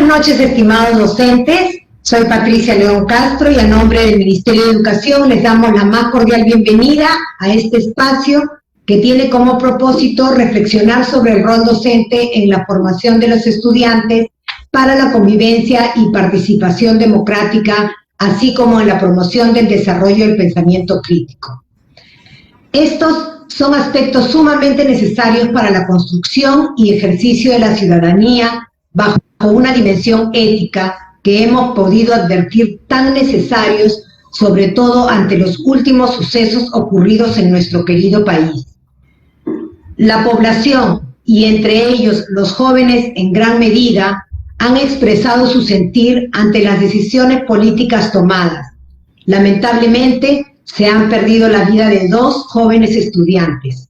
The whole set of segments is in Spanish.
Buenas noches, estimados docentes. Soy Patricia León Castro y a nombre del Ministerio de Educación les damos la más cordial bienvenida a este espacio que tiene como propósito reflexionar sobre el rol docente en la formación de los estudiantes para la convivencia y participación democrática, así como en la promoción del desarrollo del pensamiento crítico. Estos son aspectos sumamente necesarios para la construcción y ejercicio de la ciudadanía bajo una dimensión ética que hemos podido advertir tan necesarios, sobre todo ante los últimos sucesos ocurridos en nuestro querido país. La población, y entre ellos los jóvenes en gran medida, han expresado su sentir ante las decisiones políticas tomadas. Lamentablemente, se han perdido la vida de 2 jóvenes estudiantes,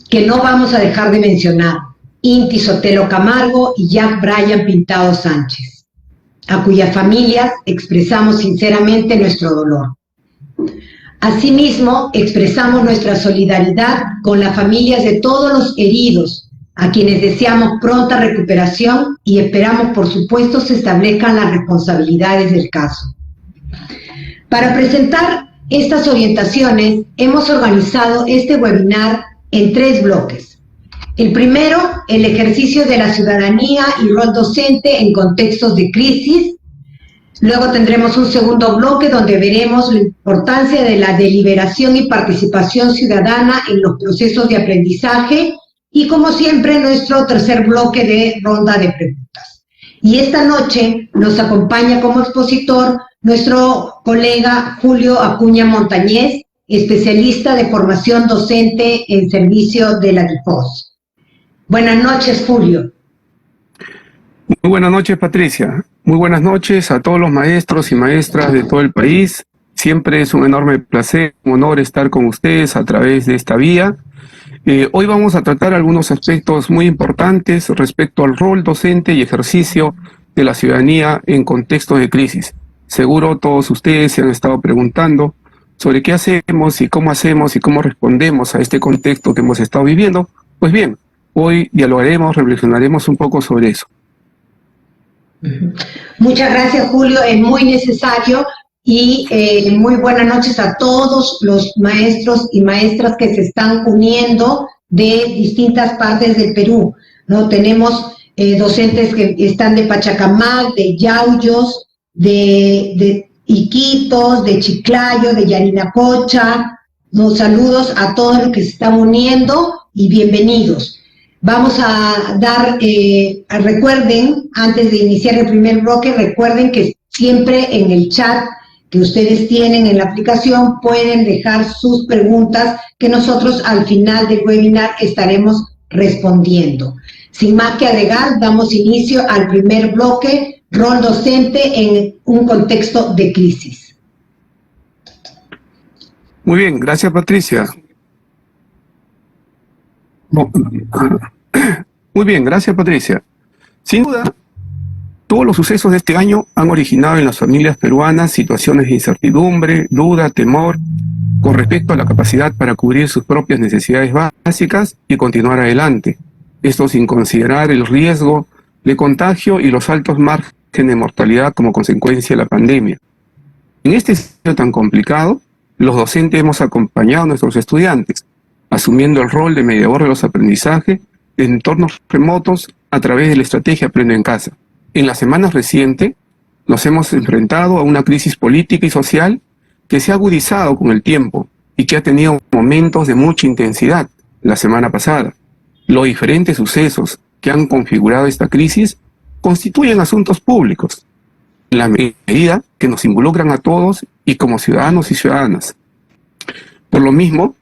que no vamos a dejar de mencionar, Inti Sotelo Camargo y Jack Brian Pintado Sánchez, a cuyas familias expresamos sinceramente nuestro dolor. Asimismo, expresamos nuestra solidaridad con las familias de todos los heridos, a quienes deseamos pronta recuperación y esperamos, por supuesto, se establezcan las responsabilidades del caso. Para presentar estas orientaciones, hemos organizado este webinar en 3 bloques. El primero, el ejercicio de la ciudadanía y rol docente en contextos de crisis. Luego tendremos un segundo bloque donde veremos la importancia de la deliberación y participación ciudadana en los procesos de aprendizaje y, como siempre, nuestro tercer bloque de ronda de preguntas. Y esta noche nos acompaña como expositor nuestro colega Julio Acuña Montañez, especialista de formación docente en servicio de la DIFOS. Buenas noches, Julio. Muy buenas noches, Patricia. Muy buenas noches a todos los maestros y maestras de todo el país. Siempre es un enorme placer, un honor estar con ustedes a través de esta vía. Hoy vamos a tratar algunos aspectos muy importantes respecto al rol docente y ejercicio de la ciudadanía en contextos de crisis. Seguro todos ustedes se han estado preguntando sobre qué hacemos y cómo respondemos a este contexto que hemos estado viviendo. Pues bien, hoy dialogaremos, reflexionaremos un poco sobre eso. Muchas gracias, Julio, es muy necesario y muy buenas noches a todos los maestros y maestras que se están uniendo de distintas partes del Perú, ¿no? Tenemos docentes que están de Pachacamac, de Yauyos, de Iquitos, de Chiclayo, de Yarinacocha. Nos saludos a todos los que se están uniendo y bienvenidos. Vamos a dar, recuerden, antes de iniciar el primer bloque, recuerden que siempre en el chat que ustedes tienen en la aplicación pueden dejar sus preguntas que nosotros al final del webinar estaremos respondiendo. Sin más que agregar, damos inicio al primer bloque, rol docente en un contexto de crisis. Muy bien, gracias, Patricia. Muy bien, gracias, Patricia. Sin duda, todos los sucesos de este año han originado en las familias peruanas situaciones de incertidumbre, duda, temor con respecto a la capacidad para cubrir sus propias necesidades básicas y continuar adelante. Esto sin considerar el riesgo de contagio y los altos márgenes de mortalidad como consecuencia de la pandemia. En este escenario tan complicado, los docentes hemos acompañado a nuestros estudiantes, asumiendo el rol de mediador de los aprendizajes en entornos remotos a través de la estrategia Aprendo en Casa. En las semanas recientes nos hemos enfrentado a una crisis política y social que se ha agudizado con el tiempo y que ha tenido momentos de mucha intensidad la semana pasada. Los diferentes sucesos que han configurado esta crisis constituyen asuntos públicos, en la medida que nos involucran a todos y como ciudadanos y ciudadanas. Por lo mismo,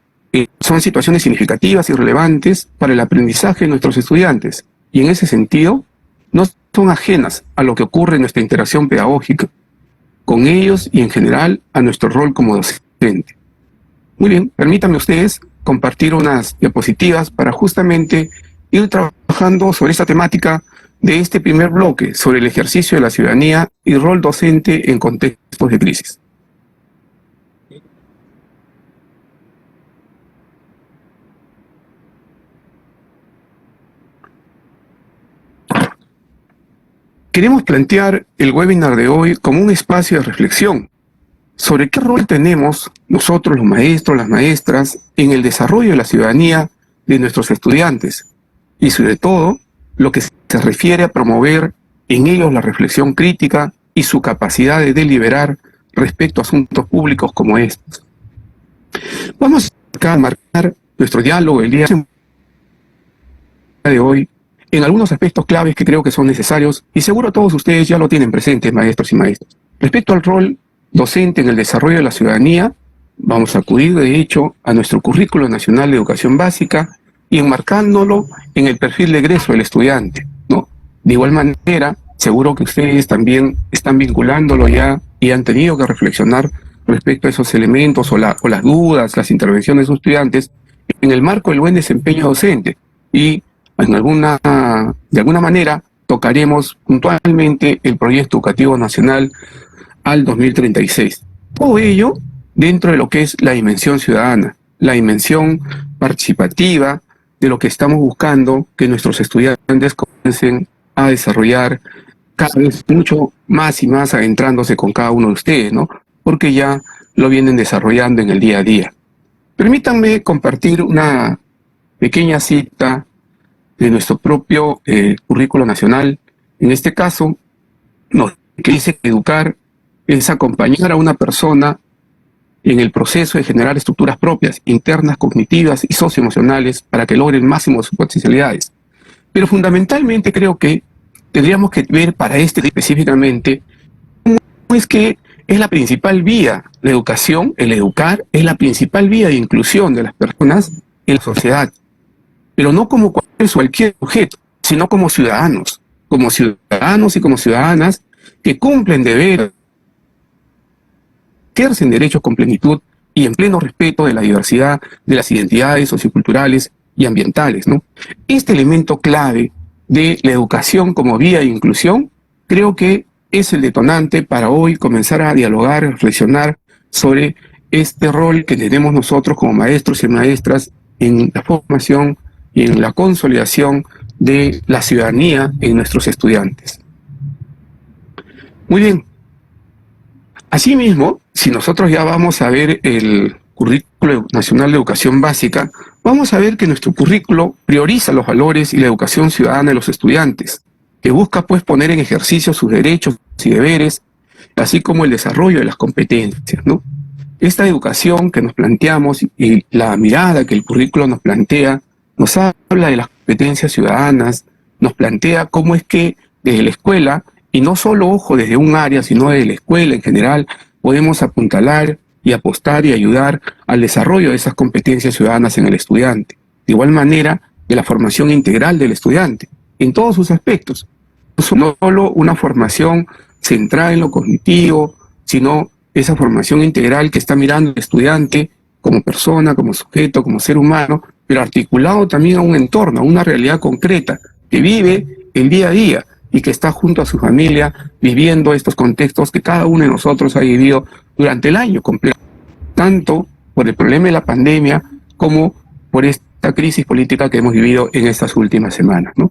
son situaciones significativas y relevantes para el aprendizaje de nuestros estudiantes, y en ese sentido, no son ajenas a lo que ocurre en nuestra interacción pedagógica, con ellos y en general a nuestro rol como docente. Muy bien, permítanme ustedes compartir unas diapositivas para justamente ir trabajando sobre esta temática de este primer bloque sobre el ejercicio de la ciudadanía y rol docente en contextos de crisis. queremos plantear el webinar de hoy como un espacio de reflexión sobre qué rol tenemos nosotros, los maestros, las maestras, en el desarrollo de la ciudadanía de nuestros estudiantes y sobre todo lo que se refiere a promover en ellos la reflexión crítica y su capacidad de deliberar respecto a asuntos públicos como estos. Vamos a marcar nuestro diálogo el día de hoy en algunos aspectos claves que creo que son necesarios y seguro todos ustedes ya lo tienen presentes, maestros y maestras. Respecto al rol docente en el desarrollo de la ciudadanía, vamos a acudir de hecho a nuestro Currículo Nacional de Educación Básica y enmarcándolo en el perfil de egreso del estudiante, ¿no? De igual manera, seguro que ustedes también están vinculándolo ya y han tenido que reflexionar respecto a esos elementos o las dudas, las intervenciones de sus estudiantes en el marco del buen desempeño docente. Y de alguna manera tocaremos puntualmente el Proyecto Educativo Nacional al 2036. Todo ello dentro de lo que es la dimensión ciudadana, la dimensión participativa de lo que estamos buscando que nuestros estudiantes comiencen a desarrollar cada vez mucho más y más adentrándose con cada uno de ustedes, ¿no? Porque ya lo vienen desarrollando en el día a día. Permítanme compartir una pequeña cita de nuestro propio currículo nacional. En este caso, que dice que educar es acompañar a una persona en el proceso de generar estructuras propias, internas, cognitivas y socioemocionales para que logren el máximo de sus potencialidades. Pero fundamentalmente creo que tendríamos que ver para específicamente cómo es que es la principal vía, la educación, el educar, es la principal vía de inclusión de las personas en la sociedad. Pero no como cualquier objeto, sino como ciudadanos y como ciudadanas que cumplen deberes, que ejercen derechos con plenitud y en pleno respeto de la diversidad de las identidades socioculturales y ambientales, ¿no? Este elemento clave de la educación como vía de inclusión creo que es el detonante para hoy comenzar a dialogar, a reflexionar sobre este rol que tenemos nosotros como maestros y maestras en la formación y en la consolidación de la ciudadanía en nuestros estudiantes. Muy bien. Asimismo, si nosotros ya vamos a ver el Currículo Nacional de Educación Básica, vamos a ver que nuestro currículo prioriza los valores y la educación ciudadana de los estudiantes, que busca pues poner en ejercicio sus derechos y deberes, así como el desarrollo de las competencias, ¿no? Esta educación que nos planteamos y la mirada que el currículo nos plantea, nos habla de las competencias ciudadanas, nos plantea cómo es que desde la escuela, y no solo, ojo, desde un área, sino desde la escuela en general, podemos apuntalar y apostar y ayudar al desarrollo de esas competencias ciudadanas en el estudiante. De igual manera, de la formación integral del estudiante, en todos sus aspectos. No solo una formación centrada en lo cognitivo, sino esa formación integral que está mirando al estudiante como persona, como sujeto, como ser humano, pero articulado también a un entorno, a una realidad concreta, que vive el día a día y que está junto a su familia viviendo estos contextos que cada uno de nosotros ha vivido durante el año completo, tanto por el problema de la pandemia como por esta crisis política que hemos vivido en estas últimas semanas, ¿no?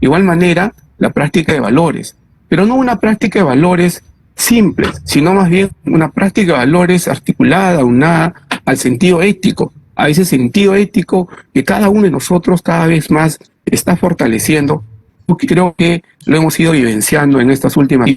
De igual manera, la práctica de valores, pero no una práctica de valores simples, sino más bien una práctica de valores articulada, unada al sentido ético, a ese sentido ético que cada uno de nosotros cada vez más está fortaleciendo, porque creo que lo hemos ido vivenciando en estas últimas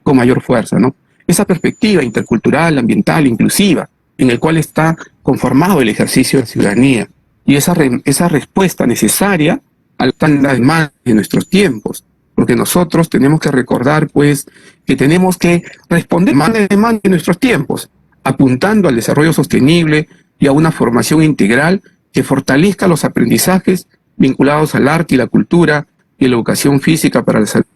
con mayor fuerza, ¿no? Esa perspectiva intercultural, ambiental, inclusiva, en el cual está conformado el ejercicio de ciudadanía, y esa respuesta necesaria a la demanda de nuestros tiempos, porque nosotros tenemos que recordar, pues, que tenemos que responder a la demanda de nuestros tiempos, apuntando al desarrollo sostenible y a una formación integral que fortalezca los aprendizajes vinculados al arte y la cultura y la educación física para la salud.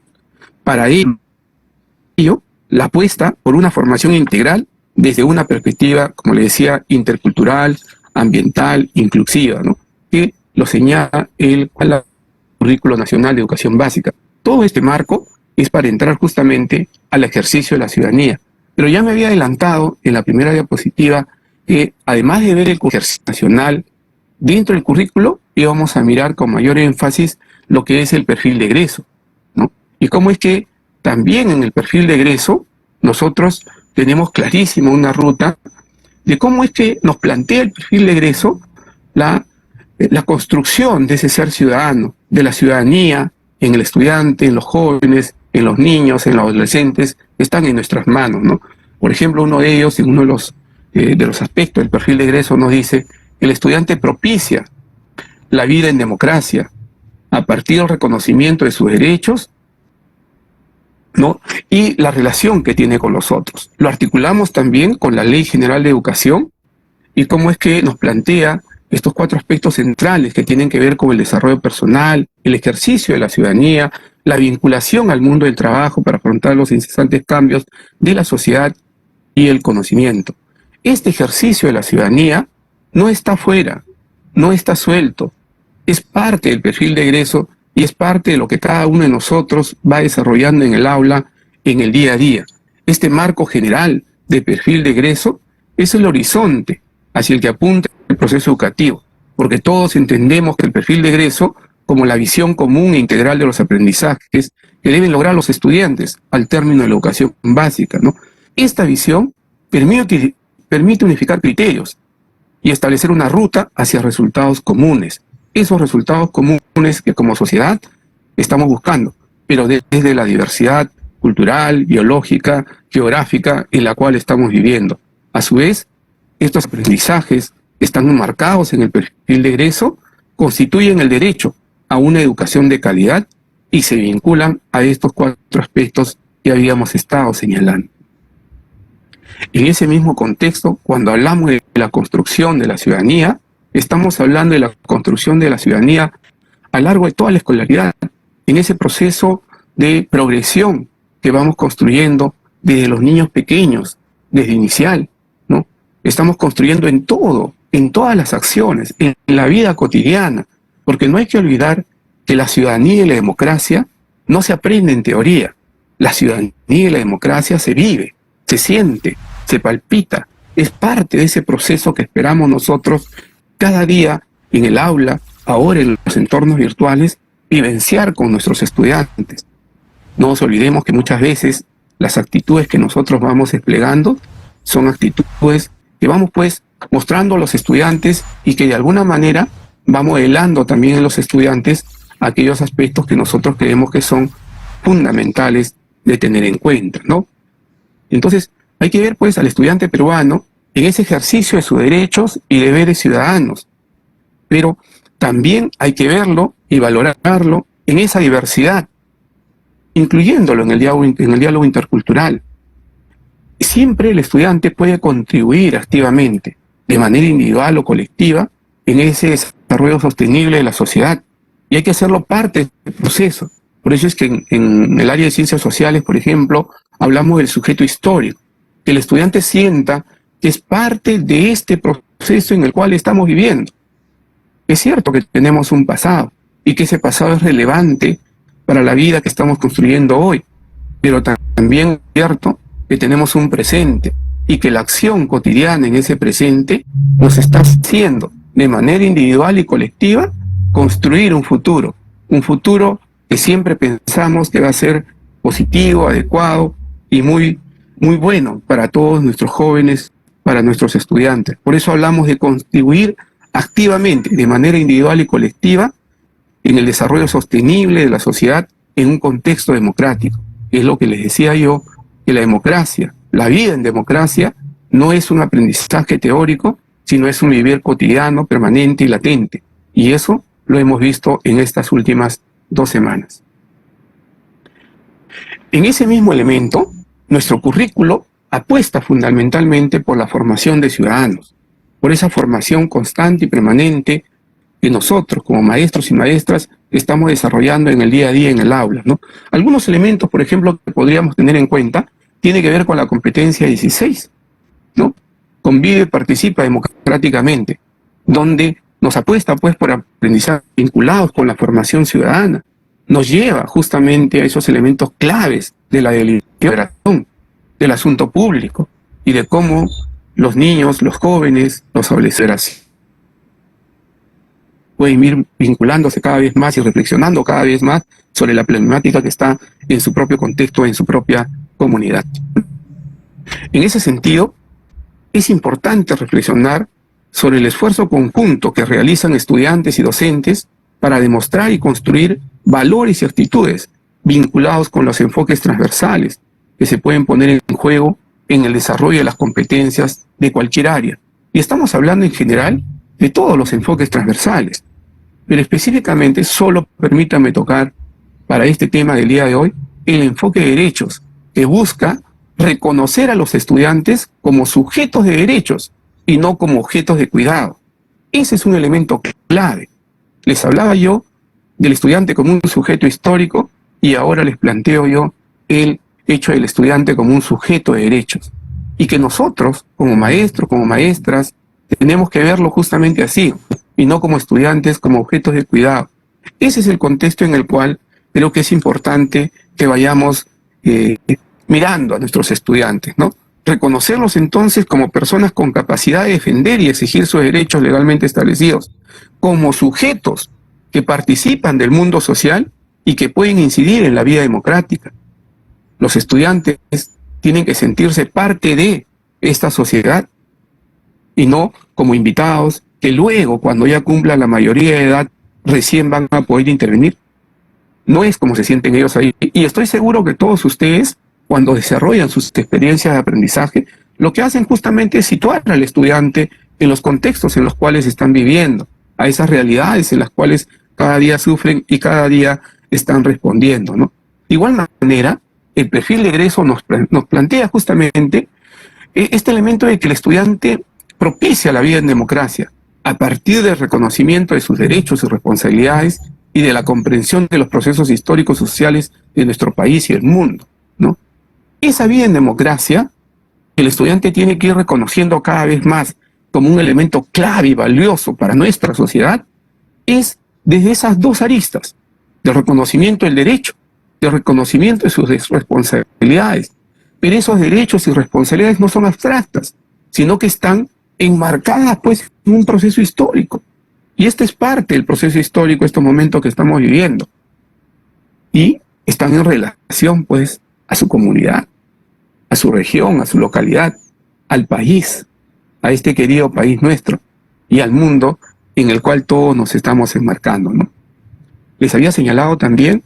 Para ello, la apuesta por una formación integral desde una perspectiva, como le decía, intercultural, ambiental, inclusiva, ¿no? Que lo señala el Currículo Nacional de Educación Básica. Todo este marco es para entrar justamente al ejercicio de la ciudadanía. Pero ya me había adelantado en la primera diapositiva que además de ver el ejercicio nacional, dentro del currículo íbamos a mirar con mayor énfasis lo que es el perfil de egreso. Y cómo es que también en el perfil de egreso nosotros tenemos clarísimo una ruta de cómo es que nos plantea el perfil de egreso la construcción de ese ser ciudadano, de la ciudadanía, en el estudiante, en los jóvenes, en los niños, en los adolescentes, están en nuestras manos, ¿no? Por ejemplo, uno de ellos, en uno de los aspectos del perfil de egreso, nos dice: el estudiante propicia la vida en democracia a partir del reconocimiento de sus derechos, ¿no? Y la relación que tiene con los otros. Lo articulamos también con la Ley General de Educación y cómo es que nos plantea estos 4 aspectos centrales que tienen que ver con el desarrollo personal, el ejercicio de la ciudadanía, la vinculación al mundo del trabajo para afrontar los incesantes cambios de la sociedad y el conocimiento. Este ejercicio de la ciudadanía no está fuera, no está suelto, es parte del perfil de egreso y es parte de lo que cada uno de nosotros va desarrollando en el aula, en el día a día. Este marco general de perfil de egreso es el horizonte hacia el que apunta el proceso educativo, porque todos entendemos que el perfil de egreso como la visión común e integral de los aprendizajes que deben lograr los estudiantes al término de la educación básica, ¿no? Esta visión permite unificar criterios y establecer una ruta hacia resultados comunes. Esos resultados comunes que como sociedad estamos buscando, pero desde la diversidad cultural, biológica, geográfica en la cual estamos viviendo. A su vez, estos aprendizajes que están marcados en el perfil de egreso constituyen el derecho a una educación de calidad y se vinculan a estos 4 aspectos que habíamos estado señalando. En ese mismo contexto, cuando hablamos de la construcción de la ciudadanía, estamos hablando de la construcción de la ciudadanía a lo largo de toda la escolaridad, en ese proceso de progresión que vamos construyendo desde los niños pequeños, desde inicial, ¿no? Estamos construyendo en todo, en todas las acciones, en la vida cotidiana, porque no hay que olvidar que la ciudadanía y la democracia no se aprende en teoría. La ciudadanía y la democracia se vive, se siente, se palpita, es parte de ese proceso que esperamos nosotros cada día en el aula, ahora en los entornos virtuales, vivenciar con nuestros estudiantes. No nos olvidemos que muchas veces las actitudes que nosotros vamos desplegando son actitudes que vamos pues mostrando a los estudiantes y que de alguna manera va modelando también en los estudiantes aquellos aspectos que nosotros creemos que son fundamentales de tener en cuenta, ¿no? Entonces, hay que ver pues al estudiante peruano en ese ejercicio de sus derechos y deberes ciudadanos, pero también hay que verlo y valorarlo en esa diversidad, incluyéndolo en el diálogo intercultural. Siempre el estudiante puede contribuir activamente, de manera individual o colectiva, en ese desarrollo sostenible de la sociedad, y hay que hacerlo parte del proceso. Por eso es que en el área de ciencias sociales, por ejemplo, hablamos del sujeto histórico, que el estudiante sienta que es parte de este proceso en el cual estamos viviendo. Es cierto que tenemos un pasado, y que ese pasado es relevante para la vida que estamos construyendo hoy, pero también es cierto que tenemos un presente, y que la acción cotidiana en ese presente nos está haciendo, de manera individual y colectiva, construir un futuro que siempre pensamos que va a ser positivo, adecuado y muy bueno para todos nuestros jóvenes, para nuestros estudiantes. Por eso hablamos de contribuir activamente, de manera individual y colectiva, en el desarrollo sostenible de la sociedad en un contexto democrático. Es lo que les decía yo, que la democracia, la vida en democracia, no es un aprendizaje teórico, sino es un vivir cotidiano, permanente y latente. Y eso lo hemos visto en estas últimas 2 semanas. En ese mismo elemento, nuestro currículo apuesta fundamentalmente por la formación de ciudadanos, por esa formación constante y permanente que nosotros, como maestros y maestras, estamos desarrollando en el día a día en el aula, ¿no? Algunos elementos, por ejemplo, que podríamos tener en cuenta, tiene que ver con la competencia 16, ¿no? Convive y participa democráticamente, donde nos apuesta pues por aprendizajes vinculados con la formación ciudadana, nos lleva justamente a esos elementos claves de la deliberación, del asunto público y de cómo los niños, los jóvenes, los adolescentes pueden ir vinculándose cada vez más y reflexionando cada vez más sobre la problemática que está en su propio contexto, en su propia comunidad. En ese sentido, es importante reflexionar sobre el esfuerzo conjunto que realizan estudiantes y docentes para demostrar y construir valores y actitudes vinculados con los enfoques transversales que se pueden poner en juego en el desarrollo de las competencias de cualquier área. Y estamos hablando en general de todos los enfoques transversales, pero específicamente solo permítame tocar para este tema del día de hoy el enfoque de derechos, que busca reconocer a los estudiantes como sujetos de derechos y no como objetos de cuidado. Ese es un elemento clave. Les hablaba yo del estudiante como un sujeto histórico y ahora les planteo yo el hecho del estudiante como un sujeto de derechos. Y que nosotros, como maestros, como maestras, tenemos que verlo justamente así, y no como estudiantes, como objetos de cuidado. Ese es el contexto en el cual creo que es importante que vayamos mirando a nuestros estudiantes, ¿no? Reconocerlos entonces como personas con capacidad de defender y exigir sus derechos legalmente establecidos, como sujetos que participan del mundo social y que pueden incidir en la vida democrática. Los estudiantes tienen que sentirse parte de esta sociedad y no como invitados que luego, cuando ya cumplan la mayoría de edad, recién van a poder intervenir. No es como se sienten ellos ahí. Y estoy seguro que todos ustedes, cuando desarrollan sus experiencias de aprendizaje, lo que hacen justamente es situar al estudiante en los contextos en los cuales están viviendo, a esas realidades en las cuales cada día sufren y cada día están respondiendo, ¿no? De igual manera, el perfil de egreso nos plantea justamente este elemento de que el estudiante propicia la vida en democracia a partir del reconocimiento de sus derechos y responsabilidades y de la comprensión de los procesos históricos y sociales de nuestro país y el mundo, ¿no? Esa vida en democracia, el estudiante tiene que ir reconociendo cada vez más como un elemento clave y valioso para nuestra sociedad, es desde esas dos aristas, del reconocimiento del derecho, del reconocimiento de sus responsabilidades. Pero esos derechos y responsabilidades no son abstractas, sino que están enmarcadas pues en un proceso histórico. Y este es parte del proceso histórico, estos momentos que estamos viviendo. Y están en relación pues a su comunidad, a su región, a su localidad, al país, a este querido país nuestro y al mundo en el cual todos nos estamos enmarcando, ¿no? Les había señalado también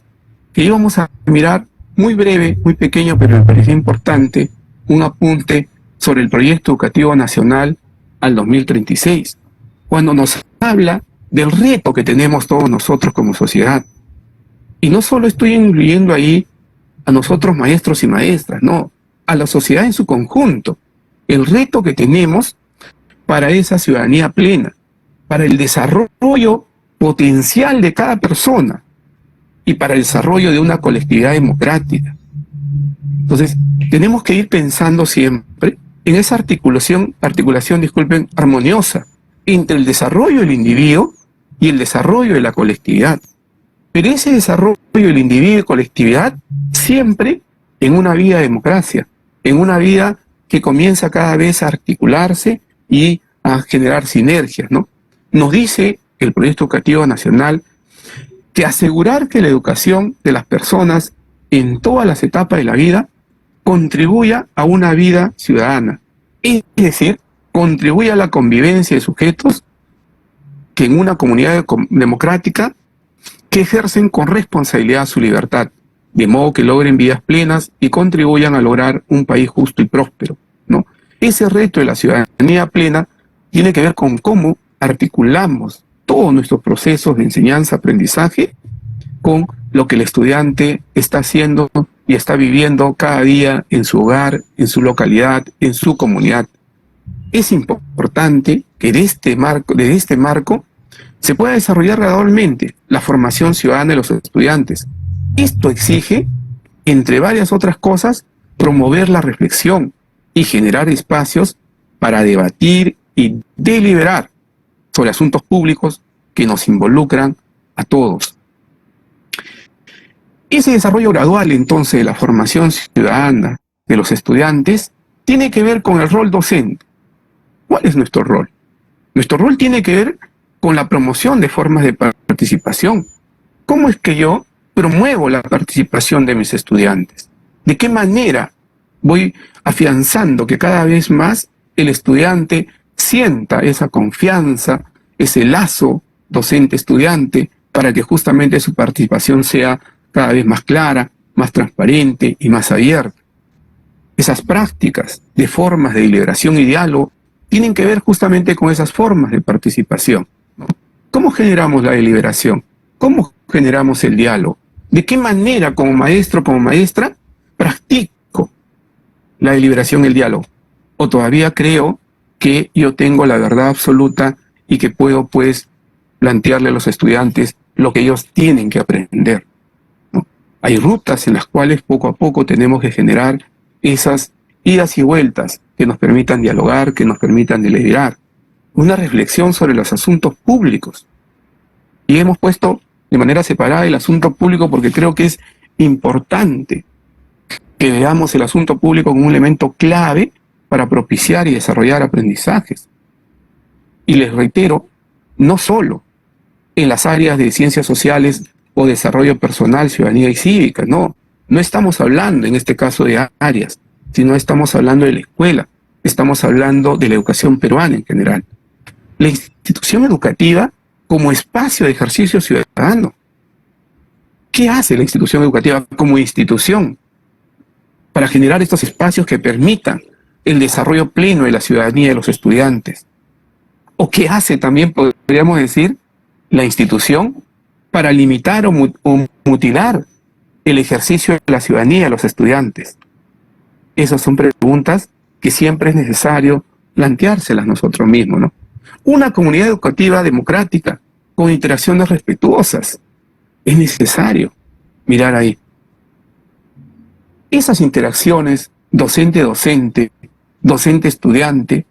que íbamos a mirar muy breve, muy pequeño, pero me parecía importante, un apunte sobre el proyecto educativo nacional al 2036, cuando nos habla del reto que tenemos todos nosotros como sociedad. Y no solo estoy incluyendo ahí a nosotros maestros y maestras, no, a la sociedad en su conjunto, el reto que tenemos para esa ciudadanía plena, para el desarrollo potencial de cada persona y para el desarrollo de una colectividad democrática. Entonces, tenemos que ir pensando siempre en esa articulación, armoniosa entre el desarrollo del individuo y el desarrollo de la colectividad. Pero ese desarrollo del individuo y colectividad siempre en una vida de democracia, en una vida que comienza cada vez a articularse y a generar sinergias, ¿no? Nos dice el Proyecto Educativo Nacional que asegurar que la educación de las personas en todas las etapas de la vida contribuya a una vida ciudadana, es decir, contribuye a la convivencia de sujetos que en una comunidad democrática que ejercen con responsabilidad su libertad, de modo que logren vidas plenas y contribuyan a lograr un país justo y próspero, ¿no? Ese reto de la ciudadanía plena tiene que ver con cómo articulamos todos nuestros procesos de enseñanza-aprendizaje con lo que el estudiante está haciendo y está viviendo cada día en su hogar, en su localidad, en su comunidad. Es importante que desde este marco se pueda desarrollar gradualmente la formación ciudadana de los estudiantes. Esto exige, entre varias otras cosas, promover la reflexión y generar espacios para debatir y deliberar sobre asuntos públicos que nos involucran a todos. Ese desarrollo gradual, entonces, de la formación ciudadana de los estudiantes tiene que ver con el rol docente. ¿Cuál es nuestro rol? Nuestro rol tiene que ver con la promoción de formas de participación. ¿Cómo es que yo promuevo la participación de mis estudiantes? ¿De qué manera voy afianzando que cada vez más el estudiante sienta esa confianza, ese lazo docente-estudiante, para que justamente su participación sea cada vez más clara, más transparente y más abierta? Esas prácticas de formas de deliberación y diálogo tienen que ver justamente con esas formas de participación, ¿no? ¿Cómo generamos la deliberación? ¿Cómo generamos el diálogo? ¿De qué manera como maestro, como maestra, practico la deliberación y el diálogo? ¿O todavía creo que yo tengo la verdad absoluta y que puedo, pues, plantearle a los estudiantes lo que ellos tienen que aprender, ¿no? Hay rutas en las cuales poco a poco tenemos que generar esas idas y vueltas que nos permitan dialogar, que nos permitan deliberar. Una reflexión sobre los asuntos públicos. Y hemos puesto de manera separada el asunto público porque creo que es importante que veamos el asunto público como un elemento clave para propiciar y desarrollar aprendizajes. Y les reitero, no solo en las áreas de ciencias sociales o desarrollo personal, ciudadanía y cívica, no estamos hablando en este caso de áreas, sino estamos hablando de la escuela, estamos hablando de la educación peruana en general. La institución educativa como espacio de ejercicio ciudadano. ¿Qué hace la institución educativa como institución para generar estos espacios que permitan el desarrollo pleno de la ciudadanía de los estudiantes? ¿O qué hace también, podríamos decir, la institución para limitar o mutilar el ejercicio de la ciudadanía de los estudiantes? Esas son preguntas que siempre es necesario planteárselas nosotros mismos, ¿no? Una comunidad educativa democrática, con interacciones respetuosas. Es necesario mirar ahí. Esas interacciones docente-docente, docente-estudiante,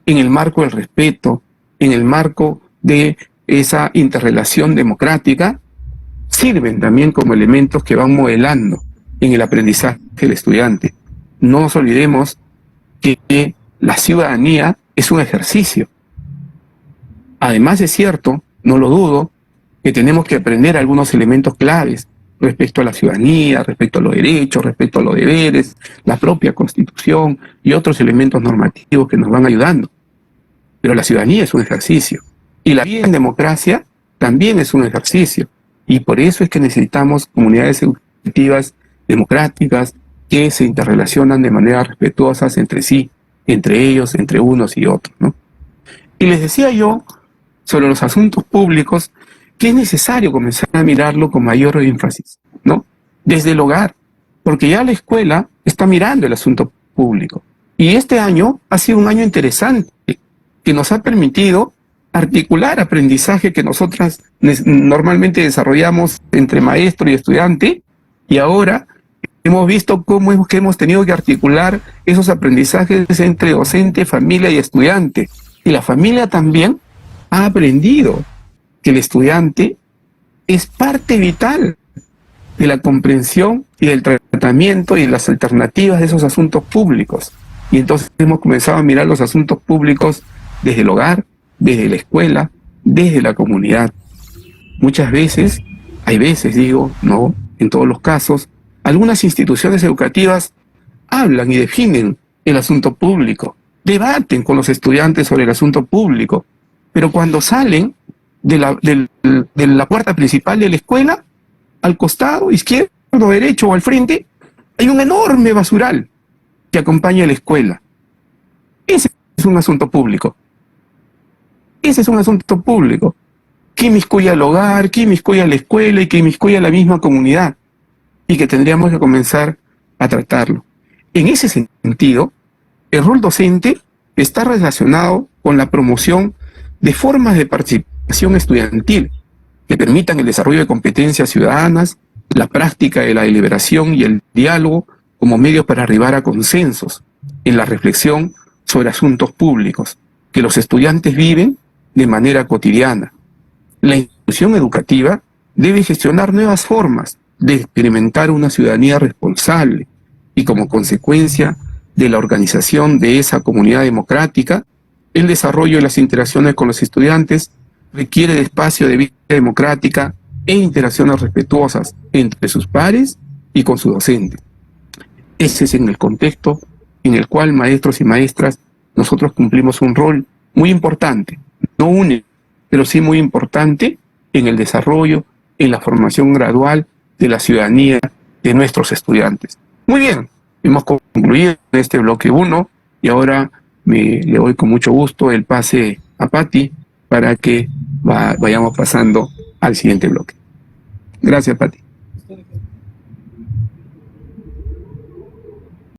en el marco del respeto, en el marco de esa interrelación democrática, sirven también como elementos que van modelando en el aprendizaje del estudiante. No nos olvidemos que la ciudadanía es un ejercicio. Además es cierto, no lo dudo, que tenemos que aprender algunos elementos claves respecto a la ciudadanía, respecto a los derechos, respecto a los deberes, la propia Constitución y otros elementos normativos que nos van ayudando. Pero la ciudadanía es un ejercicio. Y la vida en democracia también es un ejercicio. Y por eso es que necesitamos comunidades educativas democráticas que se interrelacionan de manera respetuosa entre sí, entre ellos, entre unos y otros, ¿no? Y les decía yo sobre los asuntos públicos que es necesario comenzar a mirarlo con mayor énfasis, ¿no? Desde el hogar, porque ya la escuela está mirando el asunto público. Y este año ha sido un año interesante, que nos ha permitido articular aprendizaje que nosotras normalmente desarrollamos entre maestro y estudiante, y ahora hemos visto cómo hemos tenido que articular esos aprendizajes entre docente, familia y estudiante. Y la familia también ha aprendido que el estudiante es parte vital de la comprensión y del tratamiento y de las alternativas de esos asuntos públicos. Y entonces hemos comenzado a mirar los asuntos públicos desde el hogar, desde la escuela, desde la comunidad. Muchas veces, hay veces digo, no, en todos los casos, algunas instituciones educativas hablan y definen el asunto público, debaten con los estudiantes sobre el asunto público, pero cuando salen de la puerta principal de la escuela, al costado, izquierdo, derecho o al frente, hay un enorme basural que acompaña a la escuela. Ese es un asunto público. Ese es un asunto público que inmiscuye al hogar, que inmiscuye a la escuela y que inmiscuye a la misma comunidad, y que tendríamos que comenzar a tratarlo. En ese sentido, el rol docente está relacionado con la promoción de formas de participación estudiantil que permitan el desarrollo de competencias ciudadanas, la práctica de la deliberación y el diálogo como medios para arribar a consensos en la reflexión sobre asuntos públicos que los estudiantes viven de manera cotidiana. La institución educativa debe gestionar nuevas formas de experimentar una ciudadanía responsable y, como consecuencia de la organización de esa comunidad democrática, el desarrollo de las interacciones con los estudiantes requiere de espacio de vida democrática e interacciones respetuosas entre sus pares y con su docente. Ese es en el contexto en el cual maestros y maestras nosotros cumplimos un rol muy importante, no único, pero sí muy importante en el desarrollo, en la formación gradual de la ciudadanía de nuestros estudiantes. Muy bien, hemos concluido este bloque 1 y ahora le doy con mucho gusto el pase a Patti para que vayamos pasando al siguiente bloque. Gracias, Patti.